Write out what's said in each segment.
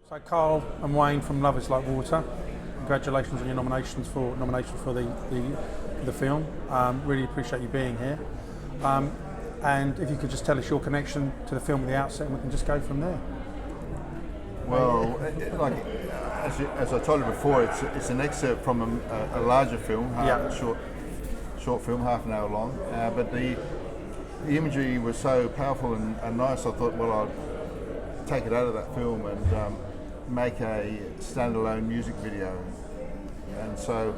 So Carl and Wayne from Love Is Like Water, congratulations on your nomination for the film. Really appreciate you being here. And if you could just tell us your connection to the film at the outset, and we can just go from there. Well, as I told you before, it's an excerpt from a larger film, short film, half an hour long. But the imagery was so powerful and nice. I thought, well, I'd take it out of that film and make a standalone music video. And so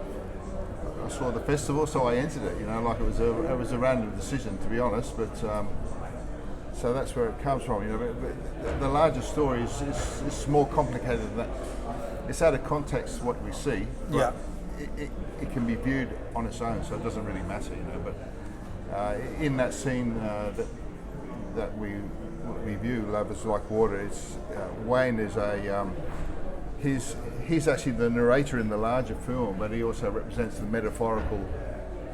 I saw the festival, so I entered it. It was a random decision, to be honest. But so that's where it comes from. But the larger story is more complicated than that. It's out of context what we see. But it can be viewed on its own, so it doesn't really matter. But in that scene that we view, Love Is Like Water, Wayne is he's actually the narrator in the larger film, but he also represents the metaphorical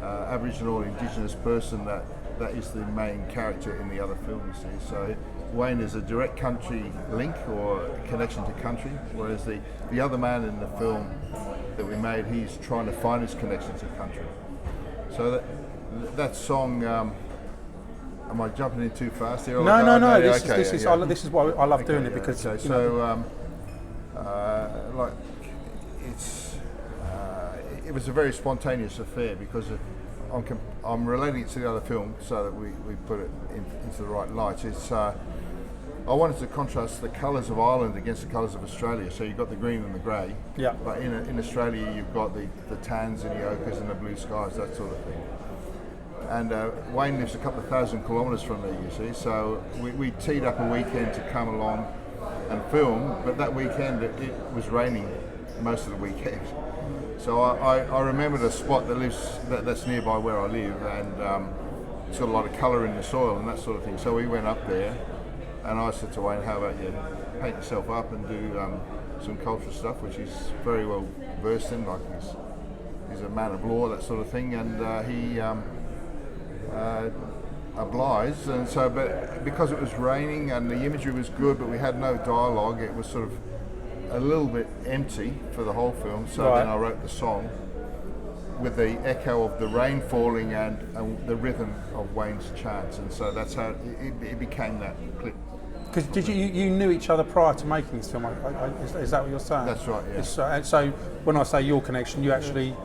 Aboriginal Indigenous person that is the main character in the other film, you see. So Wayne is a direct country link or connection to country, whereas the other man in the film that we made, he's trying to find his connection to country. So that song, am I jumping in too fast here? No. This is why I love doing it, because it was a very spontaneous affair, because I'm relating it to the other film so that we put it into the right light. I wanted to contrast the colours of Ireland against the colours of Australia. So you've got the green and the grey, but in Australia you've got the tans and the ochres and the blue skies, that sort of thing. And Wayne lives a couple of thousand kilometres from there, you see, so we teed up a weekend to come along and film, but that weekend it was raining most of the weekend. So I remembered a spot that's nearby where I live, and it's got a lot of colour in the soil and that sort of thing. So we went up there, and I said to Wayne, how about you paint yourself up and do some cultural stuff, which he's very well versed in, like he's a man of law, that sort of thing, and he obliged. And so, but because it was raining and the imagery was good, but we had no dialogue, it was sort of a little bit empty for the whole film. So then I wrote the song with the echo of the rain falling and the rhythm of Wayne's chants, and so that's how it became that clip. Because did you knew each other prior to making this film? Is that what you're saying? That's right. Yeah. And so when I say your connection, you actually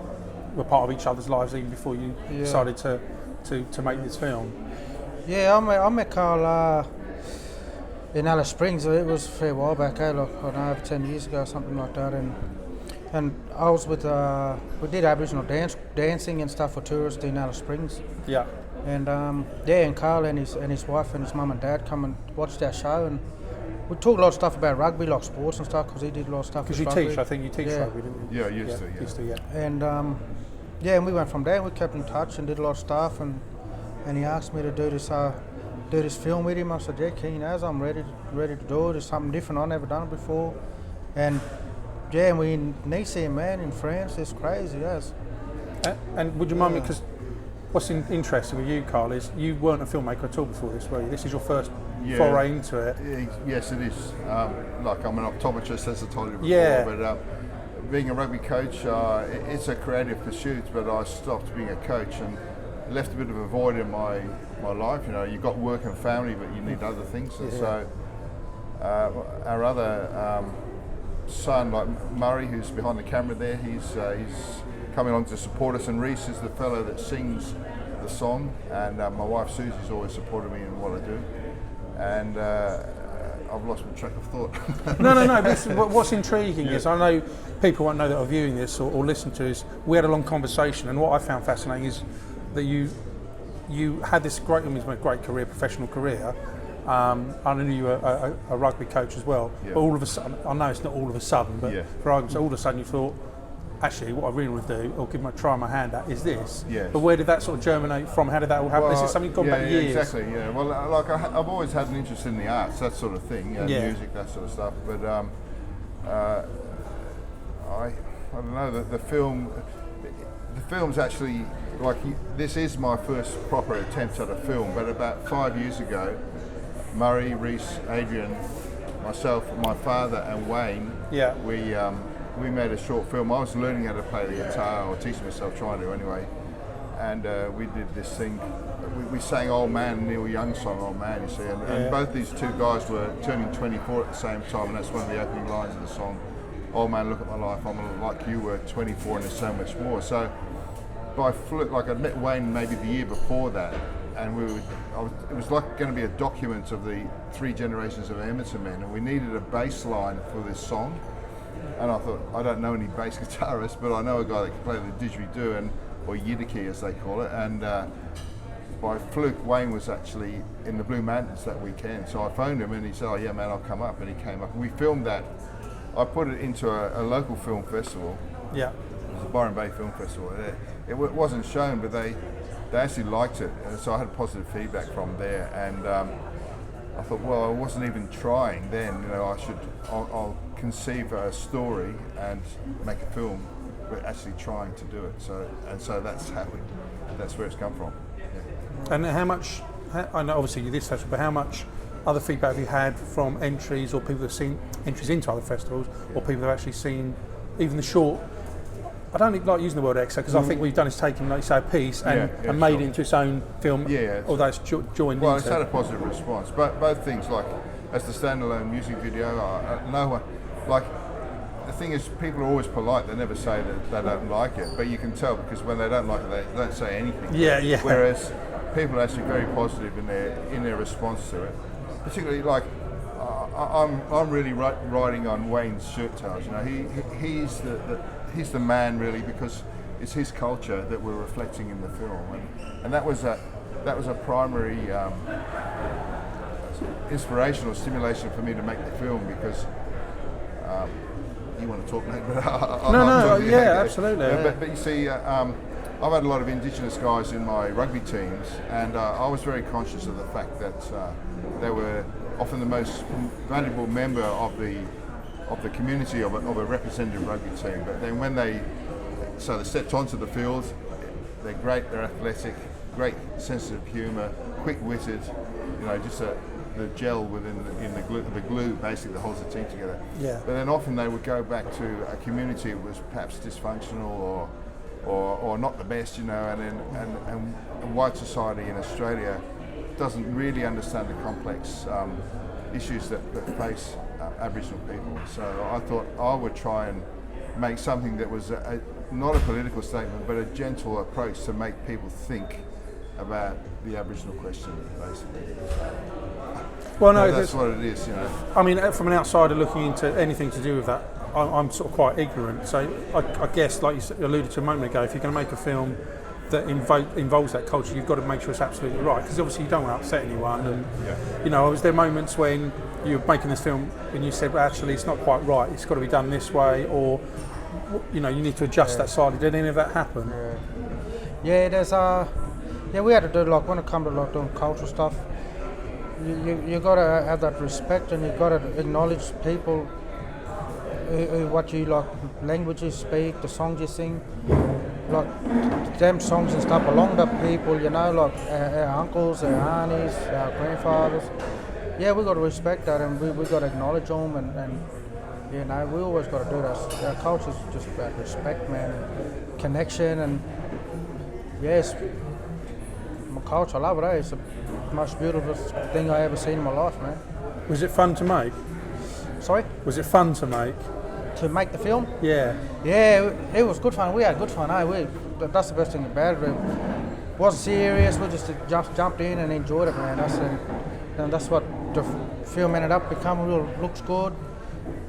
were part of each other's lives even before you decided to make this film. Yeah, I met Carl in Alice Springs. It was a fair while back, over 10 years ago, something like that. And I was with we did Aboriginal dancing and stuff for tourists in Alice Springs. Yeah. And and Carl and his wife and his mum and dad come and watched our show, and we talked a lot of stuff about rugby, like sports and stuff, because he did a lot of stuff. Because you teach, I think you teach rugby, didn't you? Yeah, used to. And and we went from there. We kept in touch and did a lot of stuff, and he asked me to do this film with him. I said, yeah, keen as, I'm ready to do it. It's something different. I've never done it before, and we in Nice, man, in France. It's crazy, yes. And would you mind me, because what's interesting with you, Carl, is you weren't a filmmaker at all before this, were you? This is your first foray into it. Yes, it is. Like, I'm an optometrist, as I told you before, but being a rugby coach, it's a creative pursuit, but I stopped being a coach and left a bit of a void in my life. You've got work and family, but you need other things. And so our other son, like Murray, who's behind the camera there, he's coming on to support us, and Reese is the fellow that sings the song, and my wife Susie's always supported me in what I do, and I've lost my track of thought. No. What's intriguing is, I know people won't know that are viewing this or listen to this, we had a long conversation, and what I found fascinating is that you had this great career, professional career. I knew you were a rugby coach as well, but all of a sudden, I know it's not all of a sudden, but for argument's sake, all of a sudden you thought, actually, what I really want to do, or try my hand at, is this. Yes. But where did that sort of germinate from? How did that all happen? Is it something gone back years? Exactly. Yeah. Well, like I've always had an interest in the arts, that sort of thing, music, that sort of stuff. But I don't know. The film's actually this is my first proper attempt at a film. But about 5 years ago, Murray, Reese, Adrian myself, my father, and Wayne. Yeah. We made a short film. I was learning how to play the guitar, or teaching myself, trying to anyway. And we did this thing. We sang "Old Man," Neil Young's song "Old Man," you see. And both these two guys were turning 24 at the same time, and that's one of the opening lines of the song. "Old man, look at my life. I'm like you were 24, and there's so much more." So by fluke, like I'd met Wayne maybe the year before that, and it was like going to be a document of the 3 generations of Edmonton men, and we needed a bass line for this song. And I thought, I don't know any bass guitarists, but I know a guy that can play the didgeridoo, or yidaki as they call it. And by fluke, Wayne was actually in the Blue Mountains that weekend. So I phoned him and he said, "Oh yeah, man, I'll come up." And he came up. And we filmed that. I put it into a local film festival. Yeah. It was the Byron Bay Film Festival. It wasn't shown, but they actually liked it. And so I had positive feedback from there. And I thought, well, I wasn't even trying then. I'll conceive a story and make a film, but actually trying to do it. So that's happened. That's where it's come from. Yeah. And how much? I know obviously you did festival, but how much other feedback have you had from entries or people that have seen entries into other festivals, or people that have actually seen even the short? I don't like using the word extra because I think what we've done is taken, like you say, a piece and made it into its own film. Although it's joined. Well, it's had a positive response. But both things, like as the standalone music video, no one like. The thing is, people are always polite. They never say that they don't like it, but you can tell because when they don't like it, they don't say anything. Yeah. Whereas people are actually very positive in their response to it. Particularly, like I'm really riding on Wayne's shirt tails. He's the man really, because it's his culture that we're reflecting in the film, and that was a primary inspiration or stimulation for me to make the film because. You want to talk, mate? Absolutely. But you see, I've had a lot of Indigenous guys in my rugby teams, and I was very conscious of the fact that they were often the most valuable member of the community of a representative rugby team. But then when they stepped onto the field, they're great, they're athletic, great sense of humour, quick-witted, just the gel within the glue basically that holds the team together. Yeah. But then often they would go back to a community that was perhaps dysfunctional or not the best, and white society in Australia doesn't really understand the complex issues that face Aboriginal people. So I thought I would try and make something that was not a political statement, but a gentle approach to make people think about the Aboriginal question, basically. Well, no, that's what it is, I mean, from an outsider looking into anything to do with that, I'm sort of quite ignorant. So I guess, like you alluded to a moment ago, if you're going to make a film that involves that culture, you've got to make sure it's absolutely right, because obviously you don't want to upset anyone. And was there moments when you were making this film and you said, well, actually, it's not quite right. It's got to be done this way, or you need to adjust that slightly. Did any of that happen? Yeah, there's we had to do, like, when it comes to like doing cultural stuff, you got to have that respect, and you got to acknowledge people what you like, language you speak, the songs you sing, like them songs and stuff belong to people, like our uncles, our aunties, our grandfathers. Yeah, we got to respect that, and we got to acknowledge them, and we always got to do that. Our culture's just about respect, man, and connection, and yes, my culture, I love it. It's the most beautiful thing I ever seen in my life, man. Was it fun to make? Sorry? Was it fun to make? To make the film? Yeah. Yeah, it was good fun. We had good fun, that's the best thing about it. It wasn't serious, we just jumped in and enjoyed it, man. That's what the film ended up becoming. It looks good,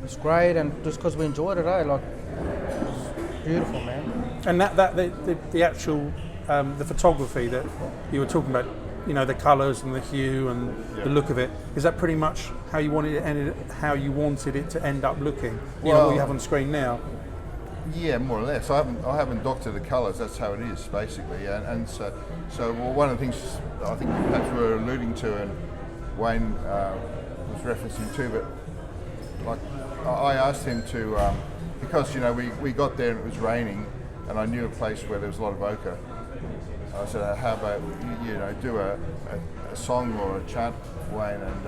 it's great, and just because we enjoyed it, it's beautiful, man. And the actual the photography that you were talking about, the colours and the hue and the look of it, is that pretty much how you wanted it to end up looking? What you have on screen now? Yeah, more or less. I haven't doctored the colours. That's how it is, basically. And so one of the things I think perhaps we were alluding to, and Wayne was referencing too, but like I asked him to, because we got there and it was raining, and I knew a place where there was a lot of ochre. I said, how about do a song or a chant, Wayne? And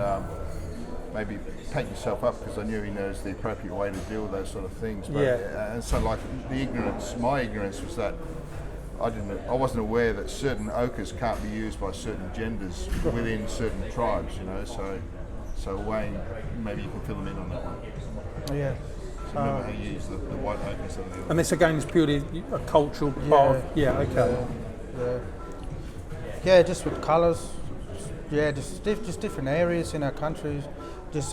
maybe paint yourself up, because I knew he knows the appropriate way to deal with those sort of things. But, Yeah. And so like my ignorance was that I wasn't aware that certain ochres can't be used by certain genders within certain tribes, you know. So Wayne, maybe you can fill them in on that one. Yeah. So remember how you use the white ochres and the And this again is purely a cultural part of, okay. Yeah, just with colours. Yeah, just different areas in our country. Just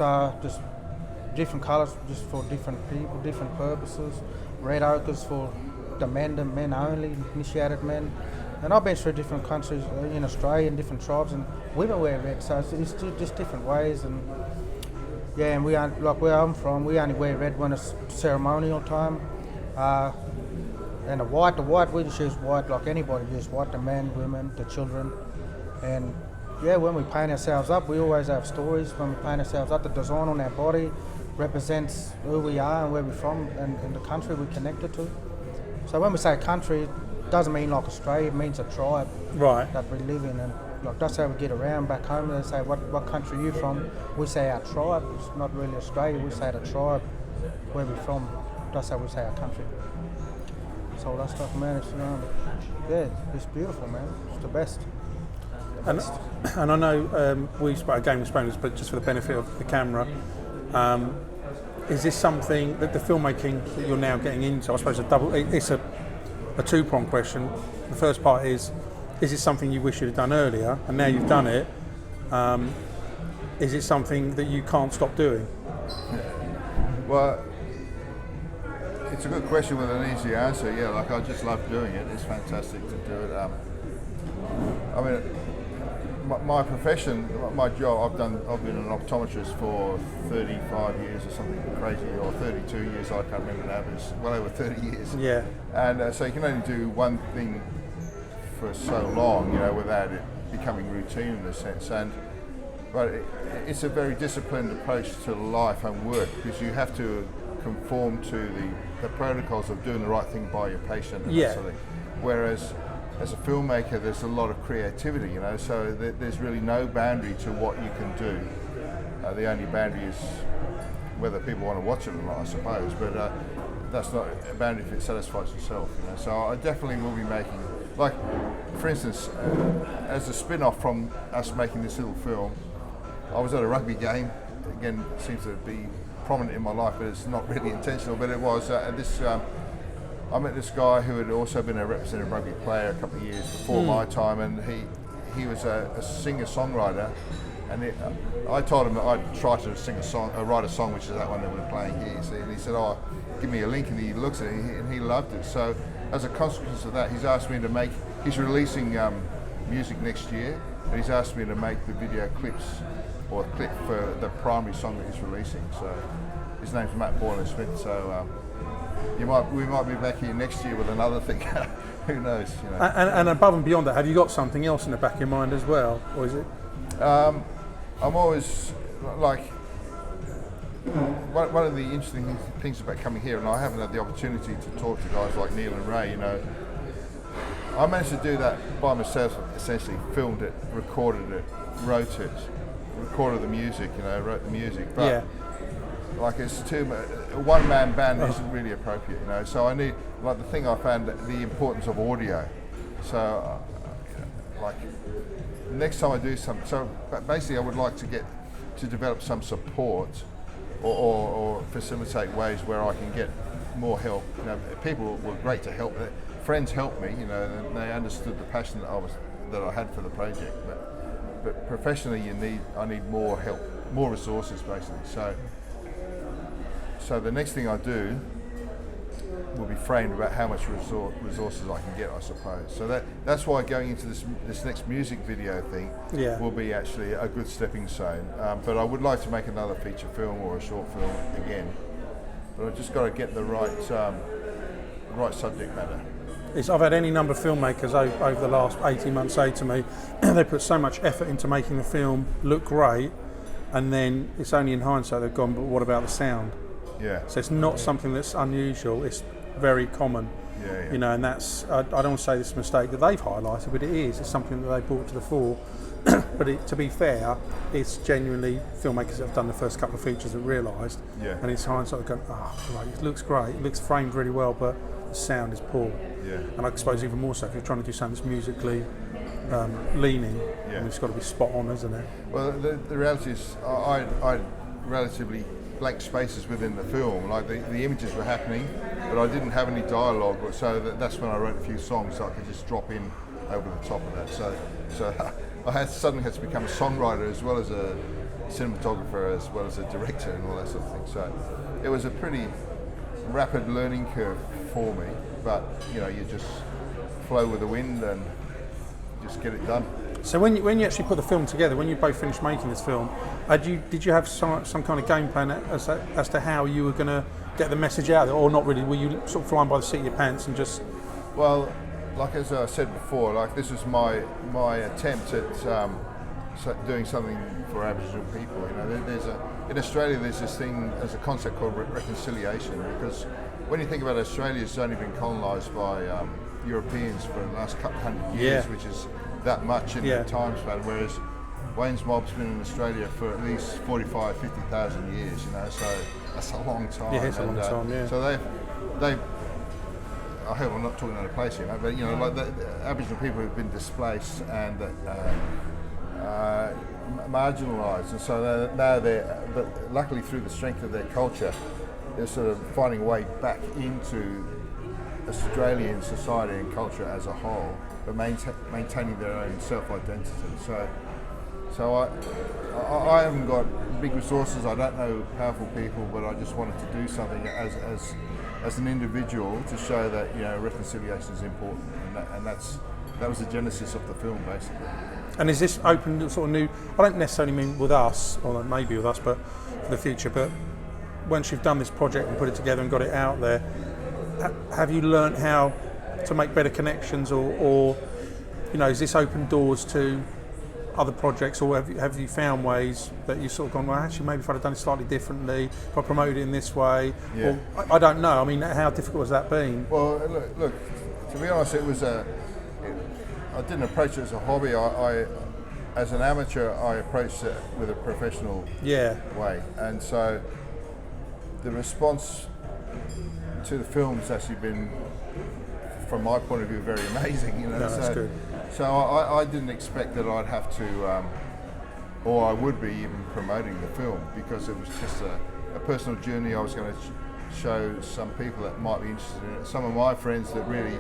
different colours, just for different people, different purposes. Red ochres for the men only, initiated men. And I've been through different countries in Australia and different tribes, and women wear red, so it's just different ways. And yeah, and we aren't, like where I'm from, we only wear red when it's ceremonial time. And the white, we just use white like anybody uses white, the men, women, the children. And yeah, when we paint ourselves up, we always have stories. When we paint ourselves up, the design on our body represents who we are and where we're from and the country we're connected to. So when we say country, it doesn't mean like Australia, it means a tribe that we live in. And like that's how we get around back home. They say, what country are you from? We say our tribe. It's not really Australia, we say the tribe where we're from. That's how we say our country. So all that stuff, man, it's beautiful, man. It's the best. And I know we spoke this, but just for the benefit of the camera, is this something that the filmmaking that you're now getting into? I suppose it's a two-pronged question. The first part is it something you wish you'd have done earlier, and now you've done it? Is it something that you can't stop doing? Well, it's a good question with an easy answer. Yeah, like I just love doing it. It's fantastic to do it. I mean, my profession, my job, I've been an optometrist for 35 years or something crazy, or 32 years, I can't remember now, but it's well over 30 years. Yeah. And so you can only do one thing for so long, you know, without it becoming routine in a sense. But it's a very disciplined approach to life and work, because you have to conform to the protocols of doing the right thing by your patient and that sort of thing. Whereas as a filmmaker, there's a lot of creativity, you know, so there's really no boundary to what you can do. The only boundary is whether people want to watch it or not, I suppose, but that's not a boundary if it satisfies yourself, you know. So I definitely will be making, like, for instance, as a spin-off from us making this little film, I was at a rugby game. Again, it seems to be prominent in my life, but it's not really intentional, but it was I met this guy who had also been a representative rugby player a couple of years before my time, and he was a singer-songwriter, and I told him that I'd try to write a song, which is that one that we're playing here, see? And he said, oh, give me a link, and he looks at it, and he loved it. So as a consequence of that, he's asked me to he's releasing music next year, and he's asked me to make the video clips, or a clip for the primary song that he's releasing. So his name's Matt Boylan-Smith, so we might be back here next year with another thing. Who knows? You know. And above and beyond that, have you got something else in the back of your mind as well, or is it? I'm always like one of the interesting things about coming here, and I haven't had the opportunity to talk to guys like Neil and Ray. You know, I managed to do that by myself. Essentially, filmed it, recorded it, wrote it, recorded the music. You know, wrote the music, but. Like it's a one-man band isn't really appropriate, you know. So I need, like the thing I found, the importance of audio. So, like next time I do something, so basically I would like to develop some support or facilitate ways where I can get more help. You know, people were great to help. Friends helped me, you know, and they understood the passion that I had for the project. But professionally, I need more help, more resources, basically. So the next thing I do will be framed about how much resources I can get, I suppose. So that's why going into this next music video thing will be actually a good stepping stone. But I would like to make another feature film or a short film again. But I've just got to get the right subject matter. I've had any number of filmmakers over the last 18 months say to me, they put so much effort into making the film look great, and then it's only in hindsight they've gone, but what about the sound? Yeah. So it's not something that's unusual, it's very common. Yeah. You know, and that's, I don't want to say this mistake that they've highlighted, but it is. It's something that they brought to the fore. But to be fair, it's genuinely filmmakers that have done the first couple of features that realised, Yeah. and it's hindsight of going, right, it looks great, it looks framed really well, but the sound is poor. Yeah. And I suppose even more so if you're trying to do something that's musically leaning, Yeah. and it's got to be spot on, isn't it? Well, the reality is, I had relatively blank spaces within the film. Like the images were happening, but I didn't have any dialogue. So that's when I wrote a few songs, so I could just drop in over the top of that. So I suddenly had to become a songwriter as well as a cinematographer, as well as a director, and all that sort of thing. So it was a pretty rapid learning curve for me. But you just flow with the wind and just get it done. So when you actually put the film together, when you both finished making this film, did you have some kind of game plan as to how you were going to get the message out there, or not really? Were you sort of flying by the seat of your pants and just? Well, like as I said before, like this was my attempt at doing something for Aboriginal people. In Australia there's this thing as a concept called reconciliation, because when you think about Australia, it's only been colonised by Europeans for the last couple hundred years, which is that much in the time span, whereas Wayne's Mob's been in Australia for at least 45, 50,000 years, so that's a long time. Yeah, it's a long time, yeah. So they've I hope I'm not talking out of place here, but like the Aboriginal people have been displaced and marginalised, and so now but luckily through the strength of their culture, they're sort of finding a way back into Australian society and culture as a whole, but maintaining their own self-identity. So I haven't got big resources. I don't know powerful people, but I just wanted to do something as an individual to show that reconciliation is important, and that was the genesis of the film, basically. And is this open to sort of new? I don't necessarily mean with us, or maybe with us, but for the future. But once you've done this project and put it together and got it out there, have you learned how to make better connections, or is this open doors to other projects, or have you found ways that you've sort of gone, well, actually maybe if I'd have done it slightly differently, if I promoted it in this way, or I don't know. I mean, how difficult has that been? Well, look, to be honest, I didn't approach it as a hobby. I as an amateur, I approached it with a professional way, and so the response to the film has actually been, from my point of view, very amazing. No, that's good. So I didn't expect that I'd have to, or I would be even promoting the film, because it was just a personal journey. I was going to show some people that might be interested in it. Some of my friends that really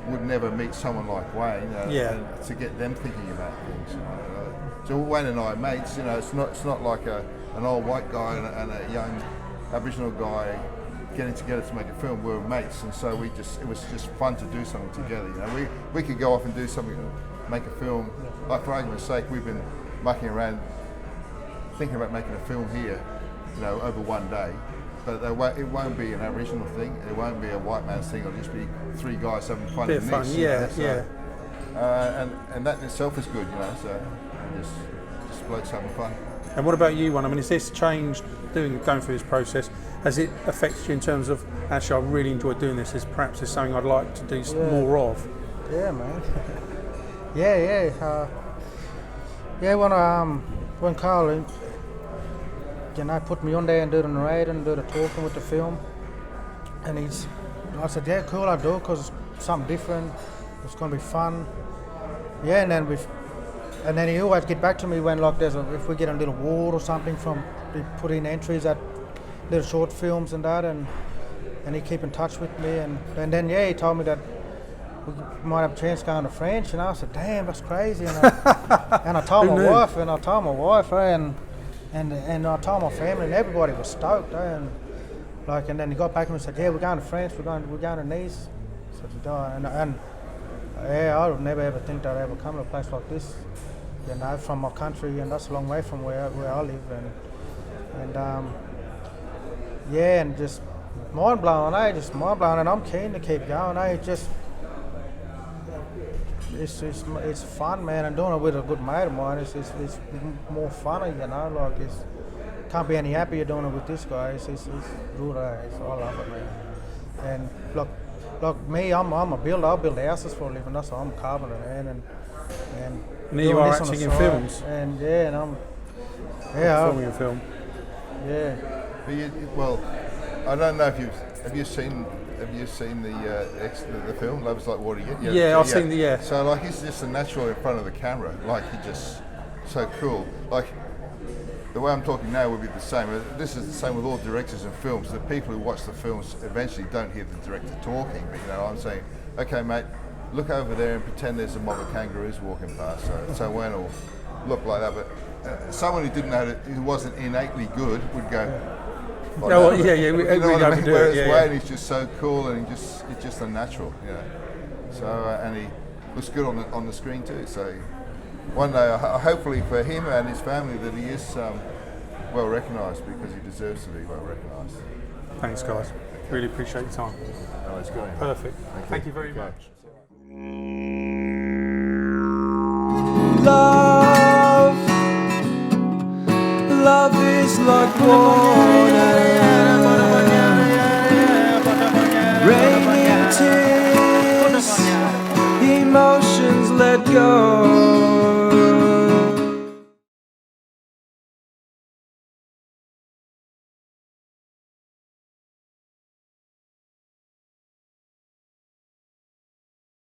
would never meet someone like Wayne, and to get them thinking about things. So Wayne and I are mates. It's not like an old white guy and a young Aboriginal guy getting together to make a film. We were mates, and so it was just fun to do something together. We could go off and do something, make a film. Like, for argument's sake, we've been mucking around thinking about making a film here, over one day. But it won't be an Aboriginal thing. It won't be a white man's thing. It'll just be three guys having fun in this. And that in itself is good, So just blokes having fun. And what about you, One? I mean, has this changed going through this process? Has it affected you in terms of, actually, I really enjoy doing this? Perhaps it's something I'd like to do more of? Yeah, man. When Carl, put me on there and do the narrating and do the talking with the film, and I said, yeah, cool, I'll do it because it's something different. It's going to be fun. Yeah, and then he always get back to me when if we get a little award or something they put in entries at little short films and that, and he keep in touch with me, and then he told me that we might have a chance going to France, I said, damn, that's crazy, and I told my wife, and I told my family, and everybody was stoked, and then he got back to me and said, yeah, we're going to France, we're going to Nice. I would never ever think that I'd ever come to a place like this, from my country, and that's a long way from where I live, and just mind blowing, and I'm keen to keep going. It's fun, man, and doing it with a good mate of mine, it's more funny, can't be any happier doing it with this guy. It's good, I love it, man. And look, me, I'm a builder. I build houses for a living. That's what I'm carpenter, man. And And here you doing are this on the acting in side. films. And and I'm Filming a film. yeah. But well, I don't know if have you seen the film Love Is Like Water? Yeah, I've seen the So like he's just a natural in front of the camera, like he just so cool. Like the way I'm talking now would be the same. This is the same with all directors and films. The people who watch the films eventually don't hear the director talking, but I'm saying, okay, mate, look over there and pretend there's a mob of kangaroos walking past. So when it'll look like that, but someone who didn't know who wasn't innately good would go. We go to do it. Whereas Yeah, Wayne is just so cool and it's just a natural, So and he looks good on the screen too. So one day, hopefully for him and his family, that he is well recognised, because he deserves to be well recognised. Thanks, guys. Really appreciate your time. No, it's good. Perfect. Thank you very much. Love is like water, raining tears, emotions let go.